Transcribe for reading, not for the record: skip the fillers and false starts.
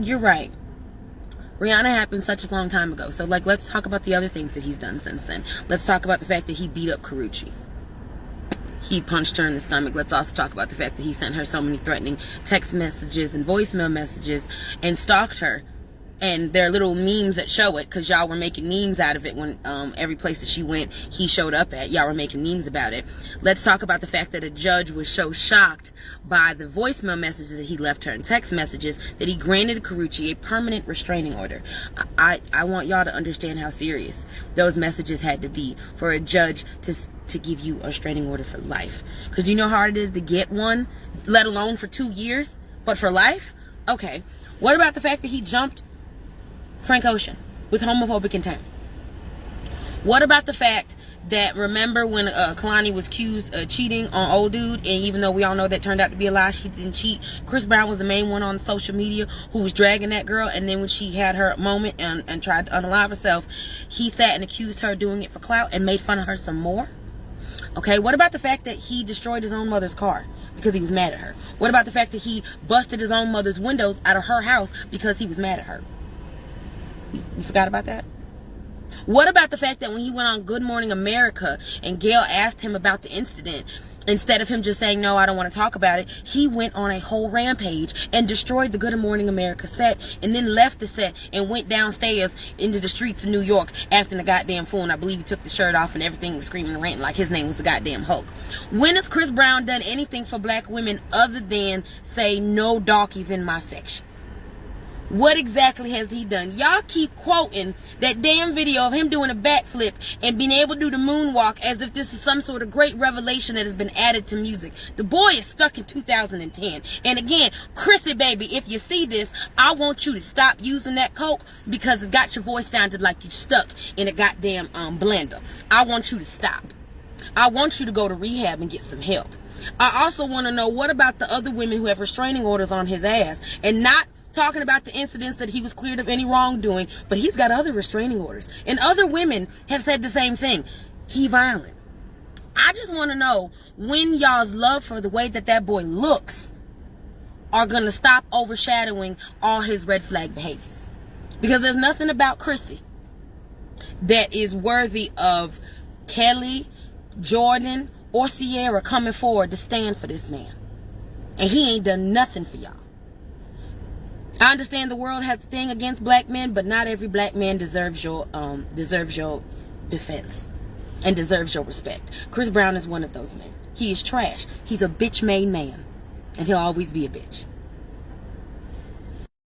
you're right. Rihanna happened such a long time ago. So, like, let's talk about the other things that he's done since then. Let's talk about the fact that he beat up Karrueche. He punched her in the stomach. Let's also talk about the fact that he sent her so many threatening text messages and voicemail messages and stalked her. And there are little memes that show it, because y'all were making memes out of it when every place that she went, he showed up at. Y'all were making memes about it. Let's talk about the fact that a judge was so shocked by the voicemail messages that he left her and text messages that he granted Karrueche a permanent restraining order. I want y'all to understand how serious those messages had to be for a judge to give you a restraining order for life. Because do you know how hard it is to get one, let alone for 2 years, but for life? Okay. What about the fact that he jumped Frank Ocean with homophobic intent? What about the fact that, remember when Kalani was accused of cheating on old dude, and even though we all know that turned out to be a lie, she didn't cheat. Chris Brown was the main one on social media who was dragging that girl, and then when she had her moment and tried to unalive herself, he sat and accused her of doing it for clout and made fun of her some more. Okay, what about the fact that he destroyed his own mother's car because he was mad at her? What about the fact that he busted his own mother's windows out of her house because he was mad at her? You forgot about that? What about the fact that when he went on Good Morning America and Gayle asked him about the incident, instead of him just saying, no, I don't want to talk about it, he went on a whole rampage and destroyed the Good Morning America set, and then left the set and went downstairs into the streets of New York acting a goddamn fool. And I believe he took the shirt off and everything was screaming and ranting like his name was the goddamn Hulk. When has Chris Brown done anything for black women other than say no darkies in my section? What exactly has he done? Y'all keep quoting that damn video of him doing a backflip and being able to do the moonwalk as if this is some sort of great revelation that has been added to music. The boy is stuck in 2010. And again, Chrissy baby, if you see this, I want you to stop using that coke because it got your voice sounded like you stuck in a goddamn blender. I want you to stop. I want you to go to rehab and get some help. I also want to know, what about the other women who have restraining orders on his ass, and not talking about the incidents that he was cleared of any wrongdoing, but he's got other restraining orders, and other women have said the same thing. He violent. I just want to know when y'all's love for the way that boy looks are gonna stop overshadowing all his red flag behaviors, because there's nothing about Chrissy that is worthy of Kelly, Jordan, or Sierra coming forward to stand for this man, and he ain't done nothing for y'all. I understand the world has a thing against black men, but not every black man deserves your defense and deserves your respect. Chris Brown is one of those men. He is trash. He's a bitch-made man, and he'll always be a bitch.